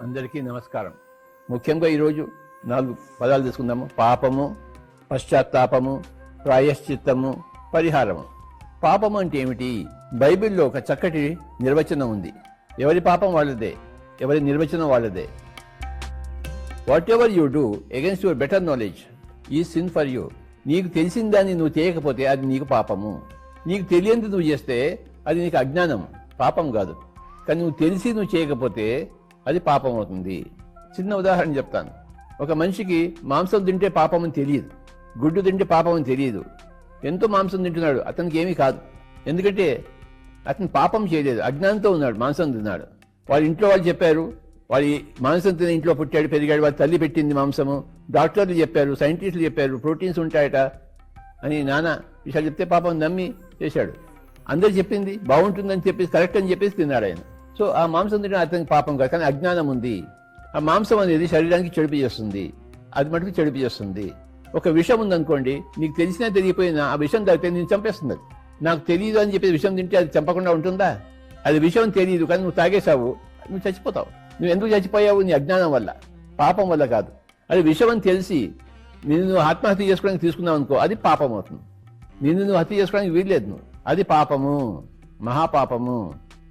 అందరికీ నమస్కారం. ముఖ్యంగా ఈరోజు 4 పదాలు తీసుకుందాము. పాపము, పశ్చాత్తాపము, ప్రాయశ్చిత్తము, పరిహారము. పాపము అంటే ఏమిటి? బైబిల్లో ఒక చక్కటి నిర్వచనం ఉంది. ఎవరి పాపం వాళ్ళదే, ఎవరి నిర్వచనం వాళ్ళదే. What ever you do against your better knowledge ఈ సిన్ ఫర్ యూ. నీకు తెలిసిన దాన్ని నువ్వు చేయకపోతే అది నీకు పాపము. నీకు తెలియంది నువ్వు చేస్తే అది నీకు అజ్ఞానం, పాపం కాదు. కానీ నువ్వు తెలిసి నువ్వు చేయకపోతే అది పాపం అవుతుంది. చిన్న ఉదాహరణ చెప్తాను. ఒక మనిషికి మాంసం తింటే పాపం అని తెలియదు, గుడ్డు తింటే పాపం అని తెలియదు. ఎంతో మాంసం తింటున్నాడు, అతనికి ఏమీ కాదు. ఎందుకంటే అతను పాపం చేయలేదు, అజ్ఞానంతో ఉన్నాడు, మాంసం తిన్నాడు. వాళ్ళ ఇంట్లో వాళ్ళు చెప్పారు, వాడి మాంసం తినే ఇంట్లో పుట్టాడు, పెరిగాడు, వాళ్ళ తల్లి పెట్టింది మాంసము. డాక్టర్లు చెప్పారు, సైంటిస్టులు చెప్పారు, ప్రోటీన్స్ ఉంటాయట అని నానా విషయాలు చెప్తే పాపం నమ్మి చేశాడు. అందరు చెప్పింది బాగుంటుందని చెప్పేసి కరెక్ట్ అని చెప్పేసి తిన్నాడు ఆయన. సో ఆ మాంసం తినడం అతనికి పాపం కాదు, కానీ అజ్ఞానం ఉంది. ఆ మాంసం అనేది శరీరానికి చెడుపు చేస్తుంది, అది మటుకు చెడుపు చేస్తుంది. ఒక విషం ఉందనుకోండి, నీకు తెలిసినా తెలియపోయినా ఆ విషం తాగితే నేను చంపేస్తుంది. అది నాకు తెలియదు అని చెప్పి విషం తింటే అది చంపకుండా ఉంటుందా? అది విషం తెలియదు కానీ నువ్వు తాగేశావు, నువ్వు చచ్చిపోతావు. నువ్వు ఎందుకు చచ్చిపోయావు? నీ అజ్ఞానం వల్ల, పాపం వల్ల కాదు. అది విషం అని తెలిసి నువ్వు ఆత్మహత్య చేసుకోవడానికి తీసుకున్నావు అనుకో, అది పాపం అవుతుంది. నువ్వు హత్య చేసుకోవడానికి వీల్లేదు, నువ్వు అది పాపము, మహాపాపము.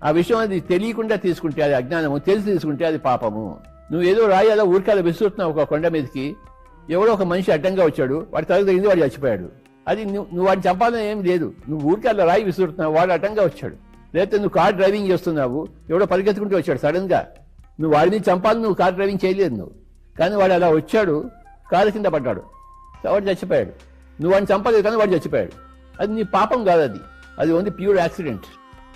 ఆ విషయం అది తెలియకుండా తీసుకుంటే అది అజ్ఞానము, తెలిసి తీసుకుంటే అది పాపము. నువ్వు ఏదో రాయి అలా ఊరికాల విసురుతున్నావు ఒక కొండ మీదకి, ఎవడో ఒక మనిషి అడ్డంగా వచ్చాడు, వాడి తలకు తగింది, వాడు చచ్చిపోయాడు. అది నువ్వు వాడిని చంపాలని ఏం లేదు, నువ్వు ఊరికాల రాయి విసురుతున్నావు, వాడు అడ్డంగా వచ్చాడు. లేకపోతే నువ్వు కార్ డ్రైవింగ్ చేస్తున్నావు, ఎవడో పరిగెత్తుకుంటూ వచ్చాడు సడన్ గా, నువ్వు వాడిని చంపాలని నువ్వు కార్ డ్రైవింగ్ చేయలేదు నువ్వు, కానీ వాడు అలా వచ్చాడు, కారు కింద పడ్డాడు, వాడు చచ్చిపోయాడు. నువ్వు వాడిని చంపలేదు కానీ వాడు చచ్చిపోయాడు. అది నీ పాపం కాదు, అది ఓన్లీ ప్యూర్ యాక్సిడెంట్.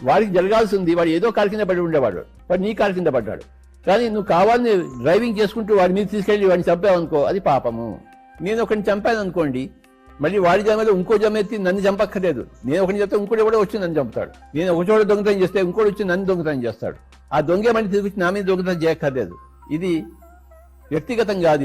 వాడికి జరగాల్సింది, వాడు ఏదో కారు కింద పడి ఉండేవాడు, వాడు నీ కారు కింద పడ్డాడు. కానీ నువ్వు కావాలని డ్రైవింగ్ చేసుకుంటూ వాడి మీద తీసుకెళ్లి వాడిని చంపావనుకో, అది పాపము. నేను ఒకరిని చంపాను అనుకోండి, మళ్ళీ వాడి జమలో ఇంకో జమ ఎత్తి నన్ను చంపక్కర్లేదు. నేను ఒకరిని చెప్తే ఇంకోటి ఎవడో వచ్చి నన్ను చంపుతాడు. నేను ఒక చోట దొంగతనం చేస్తే ఇంకోటి వచ్చి నన్ను దొంగతనం చేస్తాడు. ఆ దొంగే మళ్ళీ తిరిగి నా మీద దొంగతనం చేయక్కర్లేదు. ఇది వ్యక్తిగతం కాదు,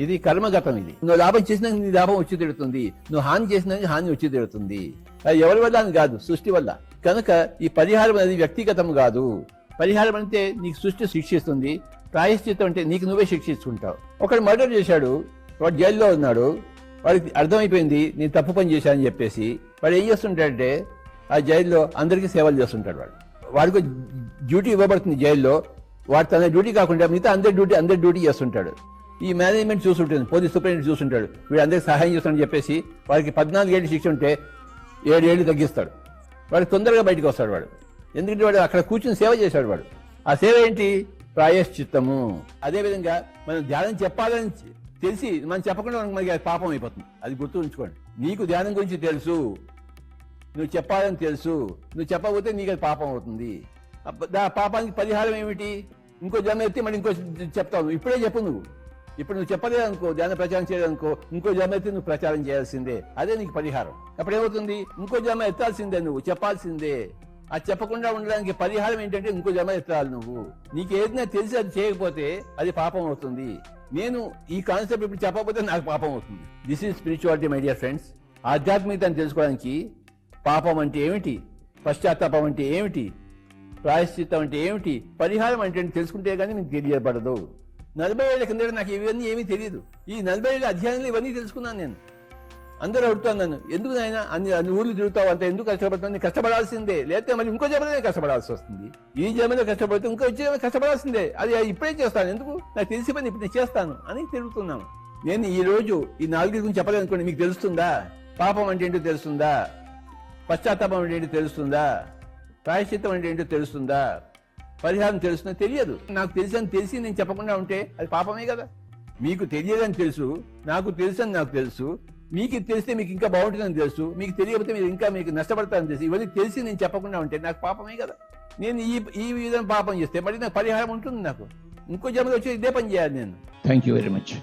ఇది కర్మగతం. ఇది నువ్వు లాభం చేసినా నీ లాభం వచ్చి తిడుతుంది, నువ్వు హాని చేసినా హాని వచ్చి తిడుతుంది. అది ఎవరి వల్ల అని కాదు, సృష్టి వల్ల. కనుక ఈ పరిహారం అనేది వ్యక్తిగతం కాదు. పరిహారం అంటే నీకు సృష్టి శిక్షిస్తుంది, ప్రాయశ్చిత్తం అంటే నీకు నువ్వే శిక్షించుకుంటావు. ఒకడు మర్డర్ చేశాడు, వాడు జైల్లో ఉన్నాడు, వాడికి అర్థమైపోయింది నేను తప్పు పని చేశానని చెప్పేసి వాడు ఏం చేస్తుంటాడంటే ఆ జైల్లో అందరికీ సేవలు చేస్తుంటాడు. వాడికి డ్యూటీ ఇవ్వబడుతుంది జైల్లో, వాడు తన డ్యూటీ కాకుండా మిగతా అందరి డ్యూటీ చేస్తుంటాడు. ఈ మేనేజ్మెంట్ చూస్తుంటుంది, పోలీస్ సూపరింటెండెంట్ చూస్తుంటాడు, వీడు అందరికి సహాయం చేస్తాడని చెప్పేసి వాడికి 14 ఏళ్ళు శిక్ష ఉంటే 7 ఏళ్ళు తగ్గిస్తాడు. వాడు తొందరగా బయటకు వస్తాడు వాడు, ఎందుకంటే వాడు అక్కడ కూర్చుని సేవ చేశాడు. వాడు ఆ సేవ ఏంటి? ప్రాయశ్చిత్తము. అదేవిధంగా మనం ధ్యానం చెప్పాలని తెలిసి మనం చెప్పకుండా మనకి అది పాపం అయిపోతుంది. అది గుర్తు ఉంచుకోండి. నీకు ధ్యానం గురించి తెలుసు, నువ్వు చెప్పాలని తెలుసు, నువ్వు చెప్పకపోతే నీకు అది పాపం అవుతుంది. ఆ పాపానికి పరిహారం ఏమిటి? ఇంకో జన్మ ఎత్తి మళ్ళీ ఇంకో చెప్తావు. ఇప్పుడే చెప్పు. ఇప్పుడు నువ్వు చెప్పలేదనుకో, ధ్యాన ప్రచారం చేయలేదనుకో, ఇంకో జన్మ ఎత్తి నువ్వు ప్రచారం చేయాల్సిందే. అదే నీకు పరిహారం. అప్పుడు ఏమవుతుంది? ఇంకో జన్మ ఎత్తాల్సిందే, నువ్వు చెప్పాల్సిందే. అది చెప్పకుండా ఉండడానికి పరిహారం ఏంటంటే ఇంకో జన్మ ఎత్తాలి నువ్వు. నీకు ఏదైనా తెలిసి అది చేయకపోతే అది పాపం అవుతుంది. నేను ఈ కాన్సెప్ట్ ఇప్పుడు చెప్పకపోతే నాకు పాపం అవుతుంది. This is spirituality my dear friends. ఆధ్యాత్మికతను తెలుసుకోవడానికి పాపం అంటే ఏమిటి, పశ్చాత్తాపం అంటే ఏమిటి, ప్రాయశ్చిత్తం అంటే ఏమిటి, పరిహారం అంటే తెలుసుకుంటే కానీ మీకు తెలియబడదు. 40 ఏళ్ల కింద నాకు ఇవన్నీ ఏమీ తెలియదు. ఈ 40 ఏళ్ళ అధ్యాయంలో ఇవన్నీ తెలుసుకున్నాను నేను. అందరూ అడుగుతాను నన్ను, ఎందుకు నాయన అన్ని ఊర్లు తిరుగుతావు, అంత ఎందుకు కష్టపడుతుంది? కష్టపడాల్సిందే, లేకపోతే మళ్ళీ ఇంకో జన్మలో కష్టపడాల్సి వస్తుంది. ఈ జన్మలో కష్టపడితే ఇంకో వచ్చే కష్టపడాల్సిందే. అది ఇప్పుడే చేస్తాను, ఎందుకు నాకు తెలిసి పని ఇప్పుడు నేను చేస్తాను అని తిరుగుతున్నాను. నేను ఈ రోజు ఈ 4 గురించి చెప్పలేదనుకోండి, మీకు తెలుస్తుందా? పాపం అంటే ఏంటో తెలుస్తుందా? పశ్చాత్తాపం అంటే ఏంటో తెలుస్తుందా? ప్రాయశ్చిత్తం అంటే ఏంటో తెలుస్తుందా? పరిహారం తెలుస్తుందా? తెలియదు. నాకు తెలిసి నేను చెప్పకుండా ఉంటే అది పాపమే కదా. మీకు తెలియదని తెలుసు, నాకు తెలుసని నాకు తెలుసు. మీకు తెలిస్తే మీకు ఇంకా బాగుంటుందని తెలుసు, మీకు తెలియకపోతే మీరు ఇంకా మీకు నష్టపడతారని తెలుసు. ఇవన్నీ తెలిసి నేను చెప్పకుండా ఉంటే నాకు పాపమే కదా. నేను ఈ విధంగా పాపం చేస్తే మళ్ళీ నాకు పరిహారం ఉంటుంది. నాకు ఇంకో జన్మలో వచ్చి ఇదే పని చేయాలి నేను. Thank you very much.